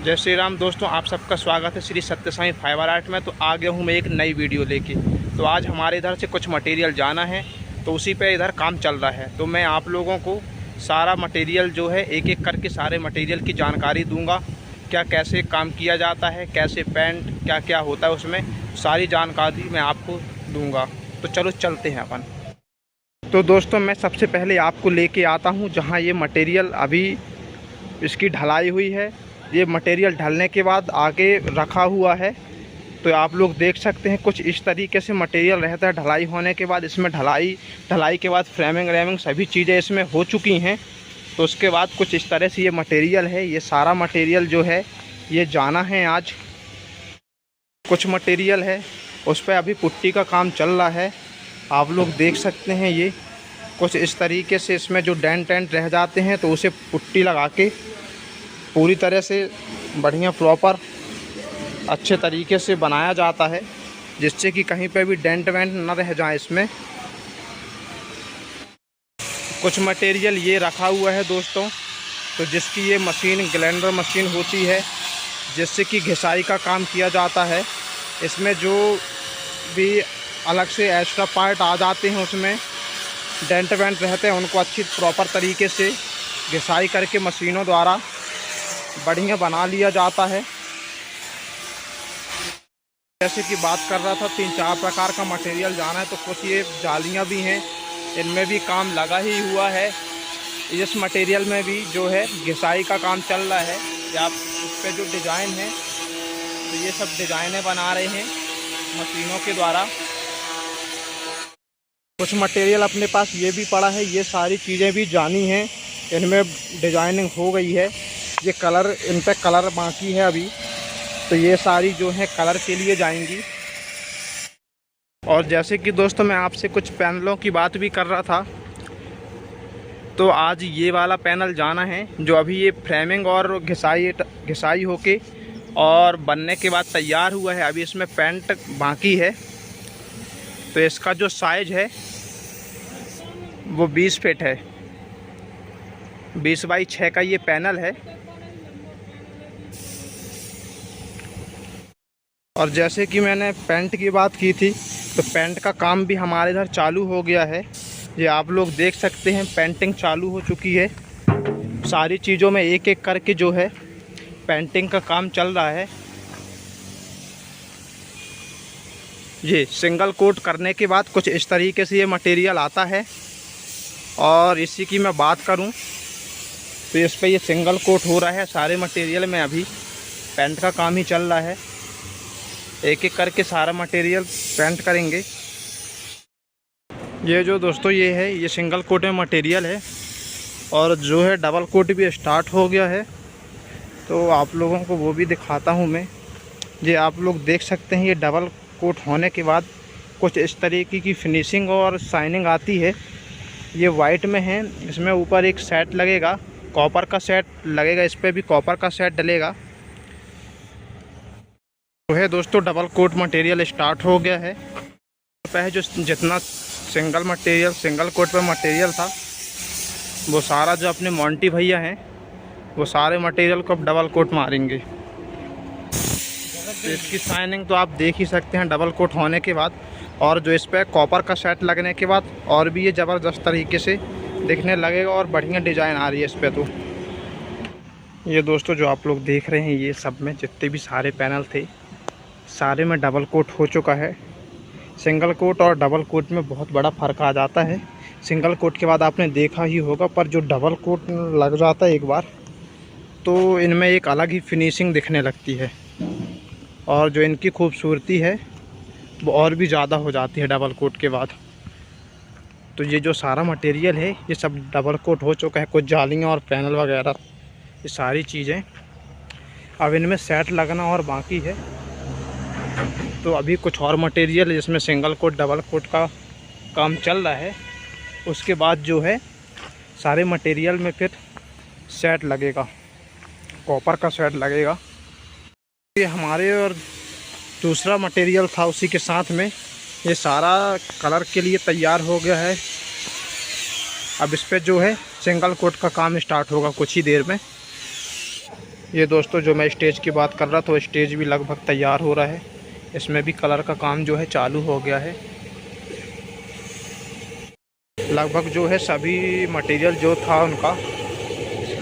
जय श्री राम दोस्तों, आप सबका स्वागत है श्री सत्य साईं फाइबर आर्ट में। तो आ गया हूँ मैं एक नई वीडियो लेके। तो आज हमारे इधर से कुछ मटेरियल जाना है, तो उसी पे इधर काम चल रहा है। तो मैं आप लोगों को सारा मटेरियल जो है एक एक करके सारे मटेरियल की जानकारी दूंगा। क्या कैसे काम किया जाता है, कैसे पेंट क्या क्या होता है, उसमें सारी जानकारी मैं आपको दूँगा। तो चलो चलते हैं अपन। तो दोस्तों मैं सबसे पहले आपको लेके आता हूँ जहाँ ये मटेरियल अभी इसकी ढलाई हुई है। ये मटेरियल ढलने के बाद आगे रखा हुआ है, तो आप लोग देख सकते हैं कुछ इस तरीके से मटेरियल रहता है। ढलाई होने के बाद इसमें ढलाई के बाद फ्रेमिंग रेमिंग सभी चीज़ें इसमें हो चुकी हैं। तो उसके बाद कुछ इस तरह से ये मटेरियल है। ये सारा मटेरियल जो है ये जाना है आज। कुछ मटेरियल है उस पर अभी पुट्टी का काम चल रहा है। आप लोग देख सकते हैं ये कुछ इस तरीके से इसमें जो डेंट रह जाते हैं तो उसे पुट्टी लगा के पूरी तरह से बढ़िया प्रॉपर अच्छे तरीके से बनाया जाता है, जिससे कि कहीं पे भी डेंट वेंट न रह जाए इसमें। कुछ मटेरियल ये रखा हुआ है दोस्तों, तो जिसकी ये मशीन ग्राइंडर मशीन होती है, जिससे कि घिसाई का काम किया जाता है। इसमें जो भी अलग से एक्स्ट्रा पार्ट आ जाते हैं, उसमें डेंट वेंट रहते हैं, उनको अच्छी प्रॉपर तरीके से घिसाई करके मशीनों द्वारा बढ़िया बना लिया जाता है। जैसे कि बात कर रहा था 3-4 प्रकार का मटेरियल जाना है, तो कुछ ये जालियां भी हैं, इनमें भी काम लगा ही हुआ है। इस मटेरियल में भी जो है घिसाई का काम चल रहा है। या इस पर जो डिज़ाइन है, तो ये सब डिज़ाइनें बना रहे हैं मशीनों के द्वारा। कुछ मटेरियल अपने पास ये भी पड़ा है, ये सारी चीज़ें भी जानी हैं। इनमें डिज़ाइनिंग हो गई है, ये कलर, इन पर कलर बाकी है अभी, तो ये सारी जो है कलर के लिए जाएंगी। और जैसे कि दोस्तों मैं आपसे कुछ पैनलों की बात भी कर रहा था, तो आज ये वाला पैनल जाना है जो अभी ये फ्रेमिंग और घिसाई होके और बनने के बाद तैयार हुआ है। अभी इसमें पेंट बाकी है। तो इसका जो साइज़ है वो 20 फीट है। 20 बाई 6 का ये पैनल है। और जैसे कि मैंने पेंट की बात की थी, तो पेंट का काम भी हमारे इधर चालू हो गया है। ये आप लोग देख सकते हैं पेंटिंग चालू हो चुकी है। सारी चीज़ों में एक एक करके जो है पेंटिंग का काम चल रहा है। ये सिंगल कोट करने के बाद कुछ इस तरीके से ये मटेरियल आता है। और इसी की मैं बात करूं तो इस पे ये सिंगल कोट हो रहा है सारे मटेरियल में। अभी पेंट का काम ही चल रहा है, एक एक करके सारा मटेरियल पेंट करेंगे। ये जो दोस्तों ये है, ये सिंगल कोट में मटेरियल है, और जो है डबल कोट भी स्टार्ट हो गया है। तो आप लोगों को वो भी दिखाता हूँ मैं। ये आप लोग देख सकते हैं, ये डबल कोट होने के बाद कुछ इस तरीके की फिनिशिंग और शाइनिंग आती है। ये वाइट में है, इसमें ऊपर एक सेट लगेगा, कॉपर का सेट लगेगा, इस पर भी कॉपर का सेट डलेगा। तो है दोस्तों डबल कोट मटेरियल स्टार्ट हो गया है। पहले जो जितना सिंगल कोट पे मटेरियल था, वो सारा जो अपने मोंटी भैया हैं वो सारे मटेरियल को अब डबल कोट मारेंगे। तो इसकी शाइनिंग तो आप देख ही सकते हैं डबल कोट होने के बाद। और जो इस पर कॉपर का सेट लगने के बाद और भी ये ज़बरदस्त तरीके से दिखने लगेगा, और बढ़िया डिज़ाइन आ रही है इस पर। तो ये दोस्तों जो आप लोग देख रहे हैं, ये सब में जितने भी सारे पैनल थे, सारे में डबल कोट हो चुका है। सिंगल कोट और डबल कोट में बहुत बड़ा फ़र्क आ जाता है। सिंगल कोट के बाद आपने देखा ही होगा, पर जो डबल कोट लग जाता है एक बार, तो इनमें एक अलग ही फिनिशिंग दिखने लगती है, और जो इनकी खूबसूरती है वो और भी ज़्यादा हो जाती है डबल कोट के बाद। तो ये जो सारा मटेरियल है ये सब डबल कोट हो चुका है। कुछ जालियाँ और पैनल वगैरह ये सारी चीज़ें, अब इनमें सेट लगना और बाकी है। तो अभी कुछ और मटेरियल जिसमें सिंगल कोट डबल कोट का काम चल रहा है, उसके बाद जो है सारे मटेरियल में फिर सेट लगेगा, कॉपर का सेट लगेगा। ये हमारे और दूसरा मटेरियल था उसी के साथ में, ये सारा कलर के लिए तैयार हो गया है। अब इस पे जो है सिंगल कोट का काम स्टार्ट होगा कुछ ही देर में। ये दोस्तों जो मैं स्टेज की बात कर रहा था, तो स्टेज भी लगभग तैयार हो रहा है। इसमें भी कलर का काम जो है चालू हो गया है। लगभग जो है सभी मटेरियल जो था उनका,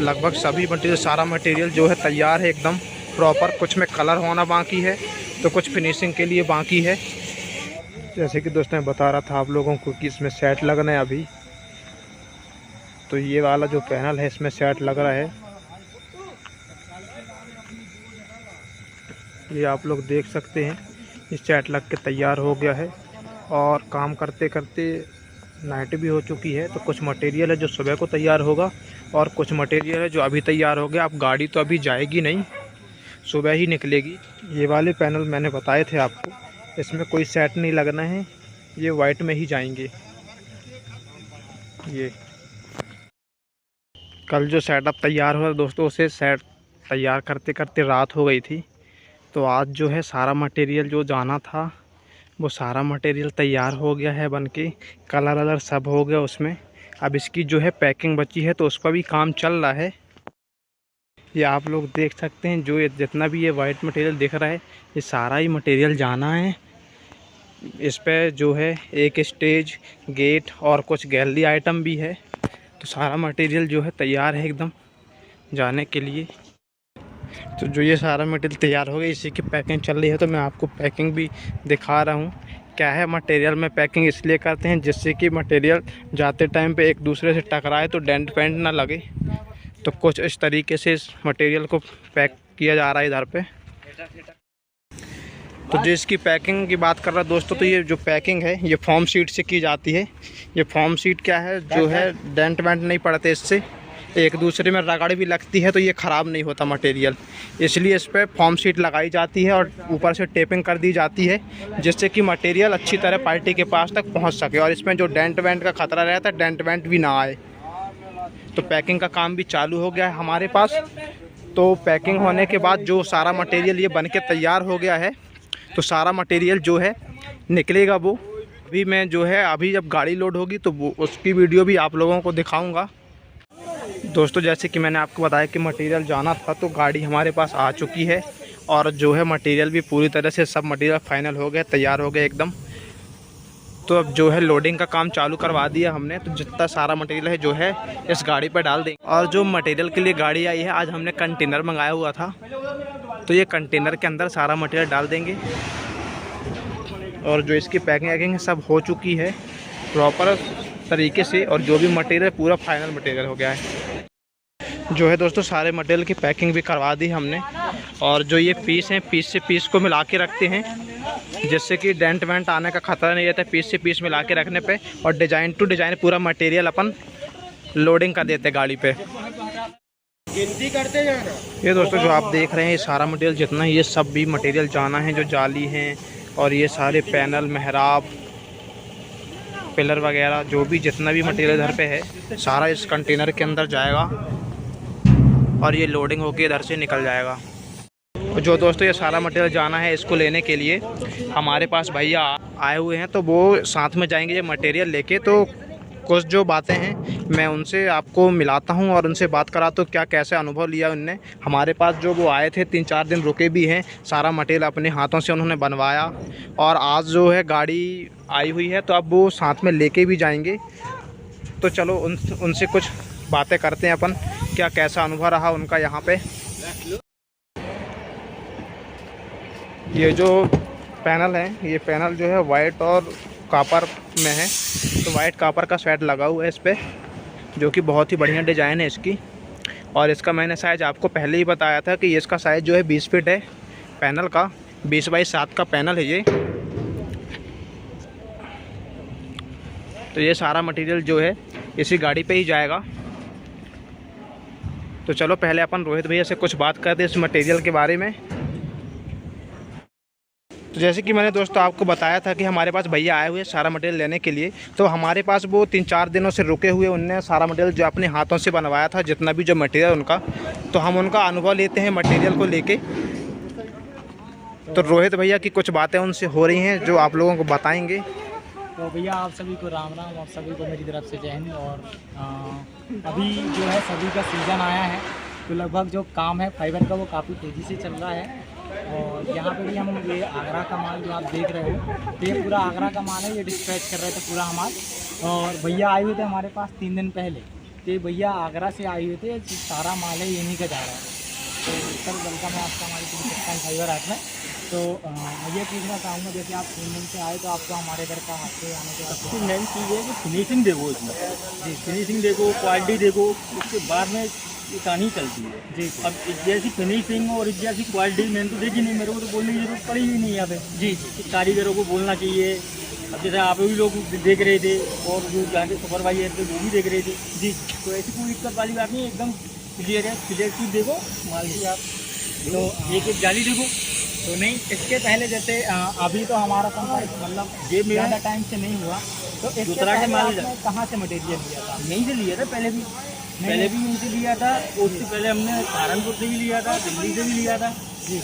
लगभग सभी मटेरियल, सारा मटेरियल जो है तैयार है एकदम प्रॉपर। कुछ में कलर होना बाकी है तो कुछ फिनिशिंग के लिए बाकी है। जैसे कि दोस्तों मैं बता रहा था आप लोगों को कि इसमें सेट लगना है अभी। तो ये वाला जो पैनल है इसमें सेट लग रहा है। ये आप लोग देख सकते हैं, ये सेट लग के तैयार हो गया है। और काम करते करते नाइट भी हो चुकी है। तो कुछ मटेरियल है जो सुबह को तैयार होगा और कुछ मटेरियल है जो अभी तैयार हो गया। अब गाड़ी तो अभी जाएगी नहीं, सुबह ही निकलेगी। ये वाले पैनल मैंने बताए थे आपको, इसमें कोई सेट नहीं लगना है, ये वाइट में ही जाएंगे। ये कल जो सेटअप तैयार हुआ दोस्तों, उसे सेट तैयार करते करते रात हो गई थी। तो आज जो है सारा मटेरियल जो जाना था वो सारा मटेरियल तैयार हो गया है बन के। कलर वलर सब हो गया उसमें। अब इसकी जो है पैकिंग बची है तो उस पर भी काम चल रहा है। ये आप लोग देख सकते हैं, जो जितना भी ये वाइट मटेरियल दिख रहा है ये सारा ही मटेरियल जाना है। इस पे जो है एक स्टेज, गेट और कुछ गैलरी आइटम भी है। तो सारा मटेरियल जो है तैयार है एकदम जाने के लिए। तो जो ये सारा मटेरियल तैयार हो गया, इसी की पैकिंग चल रही है। तो मैं आपको पैकिंग भी दिखा रहा हूँ। क्या है, मटेरियल में पैकिंग इसलिए करते हैं जिससे कि मटेरियल जाते टाइम पे एक दूसरे से टकराए तो डेंट पेंट ना लगे। तो कुछ इस तरीके से इस मटेरियल को पैक किया जा रहा है इधर पे। तो जो इसकी पैकिंग की बात कर रहा दोस्तों, तो ये जो पैकिंग है ये फॉर्म शीट से की जाती है। ये फॉर्म शीट क्या है, जो है डेंट वेंट नहीं पड़ते, इससे एक दूसरे में रगड़ भी लगती है तो ये ख़राब नहीं होता मटेरियल। इसलिए इस पर फॉर्म शीट लगाई जाती है और ऊपर से टेपिंग कर दी जाती है जिससे कि मटेरियल अच्छी तरह पार्टी के पास तक पहुंच सके और इसमें जो डेंट वेंट का ख़तरा रहता है, डेंट वेंट भी ना आए। तो पैकिंग का काम भी चालू हो गया है हमारे पास। तो पैकिंग होने के बाद जो सारा मटेरियल ये बन के तैयार हो गया है, तो सारा मटेरियल जो है निकलेगा। वो अभी मैं जो है अभी जब गाड़ी लोड होगी तो वो उसकी वीडियो भी आप लोगों को दिखाऊंगा। दोस्तों जैसे कि मैंने आपको बताया कि मटेरियल जाना था, तो गाड़ी हमारे पास आ चुकी है और जो है मटेरियल भी पूरी तरह से सब मटेरियल फाइनल हो गया, तैयार हो गया एकदम। तो अब जो है लोडिंग का काम चालू करवा दिया हमने। तो जितना सारा मटेरियल है जो है इस गाड़ी पर डाल देंगे। और जो मटेरियल के लिए गाड़ी आई है, आज हमने कंटेनर मंगाया हुआ था, तो ये कंटेनर के अंदर सारा मटेरियल डाल देंगे। और जो इसकी पैकिंग वैकिंग सब हो चुकी है प्रॉपर तरीके से, और जो भी मटेरियल पूरा फाइनल मटेरियल हो गया है। जो है दोस्तों सारे मटेरियल की पैकिंग भी करवा दी हमने। और जो ये पीस हैं, पीस से पीस को मिला के रखते हैं जिससे कि डेंट वेंट आने का खतरा नहीं रहता। पीस से पीस मिला के रखने पे और डिज़ाइन टू डिज़ाइन पूरा मटेरियल अपन लोडिंग कर देते गाड़ी पे। गिनती करते जाना। ये दोस्तों जो आप देख रहे हैं, ये सारा मटेरियल जितना है ये सब भी मटेरियल जाना है। जो जाली हैं और ये सारे पैनल, मेहराब, पिलर वगैरह, जो भी जितना भी मटेरियल इधर पे है सारा इस कंटेनर के अंदर जाएगा और ये लोडिंग होके इधर से निकल जाएगा। जो दोस्तों ये सारा मटेरियल जाना है, इसको लेने के लिए हमारे पास भैया आए हुए हैं, तो वो साथ में जाएंगे ये मटेरियल लेके। तो कुछ जो बातें हैं मैं उनसे आपको मिलाता हूं और उनसे बात कराता हूँ क्या कैसे अनुभव लिया उनने। हमारे पास जो वो आए थे 3-4 दिन रुके भी हैं, सारा मटेरियल अपने हाथों से उन्होंने बनवाया और आज जो है गाड़ी आई हुई है तो अब वो साथ में लेके भी जाएंगे। तो चलो उनसे कुछ बातें करते हैं अपन, क्या कैसा अनुभव रहा उनका यहाँ पे। ये जो पैनल है, ये पैनल जो है वाइट और कॉपर में है। तो वाइट कॉपर का सेट लगा हुआ है इस पर, जो कि बहुत ही बढ़िया डिज़ाइन है इसकी। और इसका मैंने साइज़ आपको पहले ही बताया था कि इसका साइज़ जो है 20 फीट है पैनल का। 20x7 का पैनल है ये। तो ये सारा मटेरियल जो है इसी गाड़ी पे ही जाएगा। तो चलो पहले अपन रोहित भैया से कुछ बात करते हैं इस मटेरियल के बारे में। तो जैसे कि मैंने दोस्तों आपको बताया था कि हमारे पास भैया आए हुए सारा मटेरियल लेने के लिए। तो हमारे पास वो 3-4 दिनों से रुके हुए, उनने सारा मटेरियल जो अपने हाथों से बनवाया था, जितना भी जो मटेरियल उनका, तो हम उनका अनुभव लेते हैं मटेरियल को लेके। तो रोहित भैया की कुछ बातें उनसे हो रही हैं जो आप लोगों को बताएंगे। तो भैया आप सभी को राम राम, आप सभी को मेरी तरफ से जय हिंद। और अभी जो है सभी का सीज़न आया है तो लगभग जो काम है फाइबर का वो काफ़ी तेज़ी से चल रहा है। और यहाँ पे भी हम ये आगरा का माल जो आप देख रहे हो, तो ये पूरा आगरा का माल है, ये डिस्पैच कर रहे थे पूरा माल। और भैया आए हुए थे हमारे पास 3 दिन पहले, तो भैया आगरा से आए हुए थे, सारा माल है यहीं का जा रहा है। तो सर वेलकम है आपका हमारे फाइबर आर्ट में। तो मैं ये पूछना चाहूँगा, जैसे आप 3 दिन से आए तो आपको हमारे घर का आपके आने के बाद सबसे मेन चीज़ है कि फिनिशिंग देखो इसमें, जी फिनिशिंग देखो, क्वालिटी देखो, उसके बाद में ये कहानी चलती है। जी अब जैसी फिनिशिंग और जैसी क्वालिटी मैंने तो देखी नहीं, मेरे को तो बोलने की जरूरत पड़ी ही नहीं यहाँ पे। जी कि कारीगरों को बोलना चाहिए। अब जैसे आप भी लोग देख रहे थे और जो जहाँ के सुपरवाइजर थे वो भी देख रहे थे जी, तो ऐसी कोई दिक्कत वाली बात नहीं, एकदम क्लियर है। क्लियर चीज़ देखो माल की, आप तो एक एक जाली देखो। तो नहीं, इसके पहले जैसे अभी तो हमारा संपर्क मतलब ये मेरा ज़्यादा टाइम से नहीं हुआ, तो इसके दूसरा के पहले माल आपने कहाँ से मटेरियल लिया था? यहीं से लिया था, पहले भी यहीं से लिया था। उससे पहले हमने सहारनपुर से भी लिया था, दिल्ली से भी लिया था जी,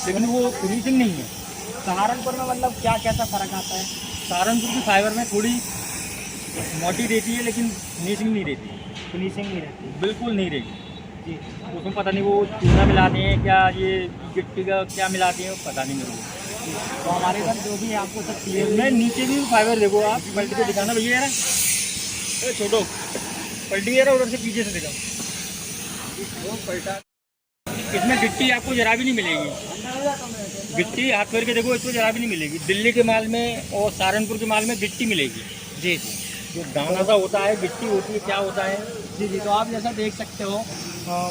लेकिन वो फिनिशिंग नहीं है। सहारनपुर में मतलब क्या कैसा फ़र्क आता है? सहारनपुर की फाइबर में थोड़ी मोटी रहती है लेकिन फिनिशिंग नहीं रहती, फिनिशिंग नहीं रहती बिल्कुल नहीं रहती जी। उसमें। पता नहीं वो चूना मिलाते हैं क्या, ये गिट्टी का क्या मिलाते हैं, पता नहीं मेरे को। तो हमारे घर जो भी है आपको सब क्लियर मैं नीचे भी फाइबर देखो, आप पलटी के दिखाना भैया है ना, छोटो पलटी है ना, उधर से पीछे से दिखाओ, वो पलटा। इसमें गिट्टी आपको जरा भी नहीं मिलेगी, गिट्टी हाथ फेर के देखो, इसमें जरा भी नहीं मिलेगी। दिल्ली के माल में और सहारनपुर के माल में गिट्टी मिलेगी जी। जो दाना सा होता है, गिट्टी होती है, क्या होता है जी जी, तो आप जैसा देख सकते हो,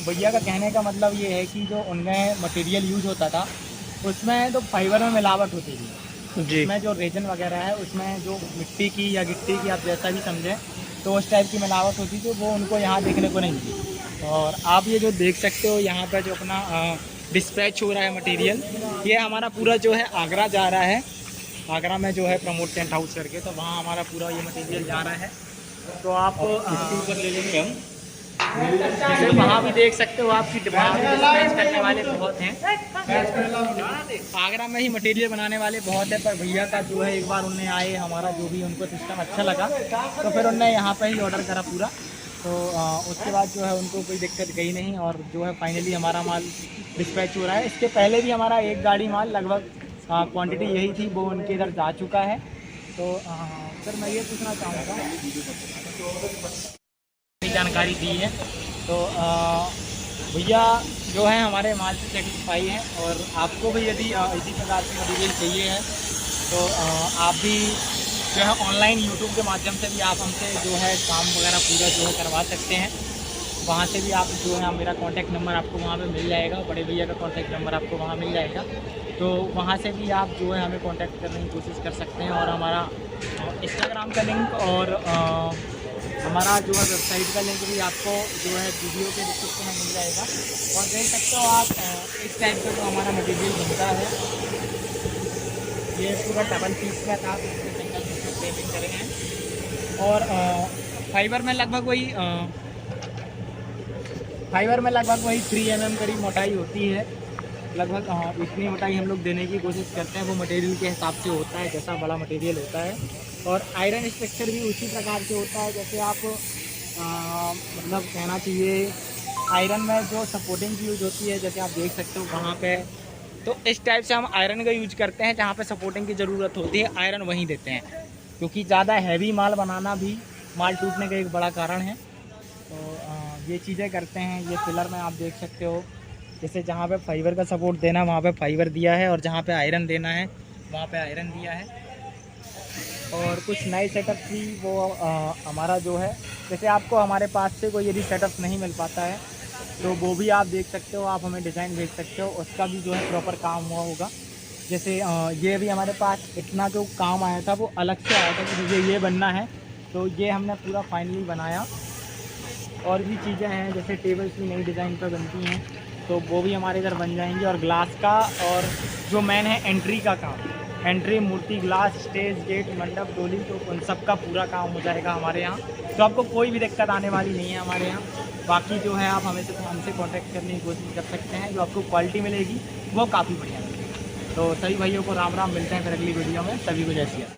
भैया का कहने का मतलब ये है कि जो उनमें मटेरियल यूज होता था उसमें तो फाइबर में मिलावट होती थी जी। उसमें जो रेजन वगैरह है उसमें जो मिट्टी की या गिट्टी की, आप जैसा भी समझें, तो उस टाइप की मिलावट होती थी, वो उनको यहाँ देखने को नहीं मिली। और आप ये जो देख सकते हो यहाँ पर जो अपना डिस्पैच हो रहा है मटेरियल, ये हमारा पूरा जो है आगरा जा रहा है। आगरा में जो है प्रमोद टेंट हाउस करके, तो वहाँ हमारा पूरा ये मटेरियल जा रहा है। तो आप ऊपर ले लेंगे हम। जैसे वहाँ भी देख सकते हो, आपकी वहाँ भी डिस्पैच करने वाले बहुत हैं, आगरा में ही मटेरियल बनाने वाले बहुत है। पर भैया का जो है एक बार उनने आए, हमारा जो भी उनको सिस्टम अच्छा लगा, तो फिर उनने यहाँ पे ही ऑर्डर करा पूरा। तो उसके बाद जो है उनको कोई दिक्कत गई नहीं, और जो है फाइनली हमारा माल डिस्पैच हो रहा है। इसके पहले भी हमारा एक गाड़ी माल लगभग क्वांटिटी यही थी, वो उनके इधर जा चुका है। तो सर मैं ये पूछना चाहूँगा, जानकारी दी है तो भैया जो है हमारे माल से सेटिस्फाई हैं, और आपको भी यदि इसी प्रकार से मटेरियल चाहिए है तो आप भी जो है ऑनलाइन यूट्यूब के माध्यम से भी आप हमसे जो है काम वगैरह पूरा जो है करवा सकते हैं। वहाँ से भी आप जो है मेरा कॉन्टैक्ट नंबर आपको वहाँ पे मिल जाएगा, बड़े भैया का कॉन्टैक्ट नंबर आपको वहाँ मिल जाएगा, तो वहाँ से भी आप जो है हमें कॉन्टैक्ट करने की कोशिश कर सकते हैं। और हमारा इंस्टाग्राम का लिंक और हमारा जो है वेबसाइट का लिंक भी आपको जो है वीडियो के डिस्क्रिप्शन में मिल जाएगा। और देख सकते हो आप इस टाइप का जो हमारा मटेरियल बनता है, ये पूरा डबल पीस का था, सिंगल पीस में पेंटिंग करे हैं। और फाइबर में लगभग वही 3 mm करीब मोटाई होती है लगभग। हाँ, इतनी मोटाई हम लोग देने की कोशिश करते हैं, वो मटेरियल के हिसाब से होता है जैसा बड़ा मटेरियल होता है। और आयरन स्ट्रक्चर भी उसी प्रकार से होता है, जैसे आप मतलब कहना चाहिए आयरन में जो सपोर्टिंग की यूज होती है, जैसे आप देख सकते हो वहाँ पे, तो इस टाइप से हम आयरन का यूज करते हैं। जहाँ पे सपोर्टिंग की ज़रूरत होती है आयरन वहीं देते हैं, क्योंकि ज़्यादा हैवी माल बनाना भी माल टूटने का एक बड़ा कारण है। तो ये चीज़ें करते हैं। ये पिलर में आप देख सकते हो, जैसे जहाँ पे फाइबर का सपोर्ट देना वहाँ पे फाइबर दिया है, और जहाँ पे आयरन देना है वहाँ पे आयरन दिया है। और कुछ नए सेटअप भी वो हमारा जो है, जैसे आपको हमारे पास से कोई यदि सेटअप नहीं मिल पाता है तो वो भी आप देख सकते हो, आप हमें डिज़ाइन भेज सकते हो, उसका भी जो है प्रॉपर काम हुआ होगा। जैसे ये भी हमारे पास इतना जो काम आया था वो अलग से आया था कि मुझे ये बनना है, तो ये हमने पूरा फाइनली बनाया। और भी चीज़ें हैं, जैसे टेबल्स भी नई डिज़ाइन पर बनती हैं, तो वो भी हमारे इधर बन जाएंगी। और ग्लास का, और जो मेन है एंट्री का काम, एंट्री, मूर्ति, ग्लास, स्टेज, गेट, मंडप, डोली, तो उन सब का पूरा काम हो जाएगा हमारे यहाँ। तो आपको कोई भी दिक्कत आने वाली नहीं है हमारे यहाँ। बाकी जो है आप हमसे कांटेक्ट करने की कोशिश कर सकते हैं, जो आपको क्वालिटी मिलेगी वो काफ़ी बढ़िया मिलेगी। तो सभी भाइयों को राम राम, मिलते हैं फिर अगली वीडियो में। सभी को जय श्री राम।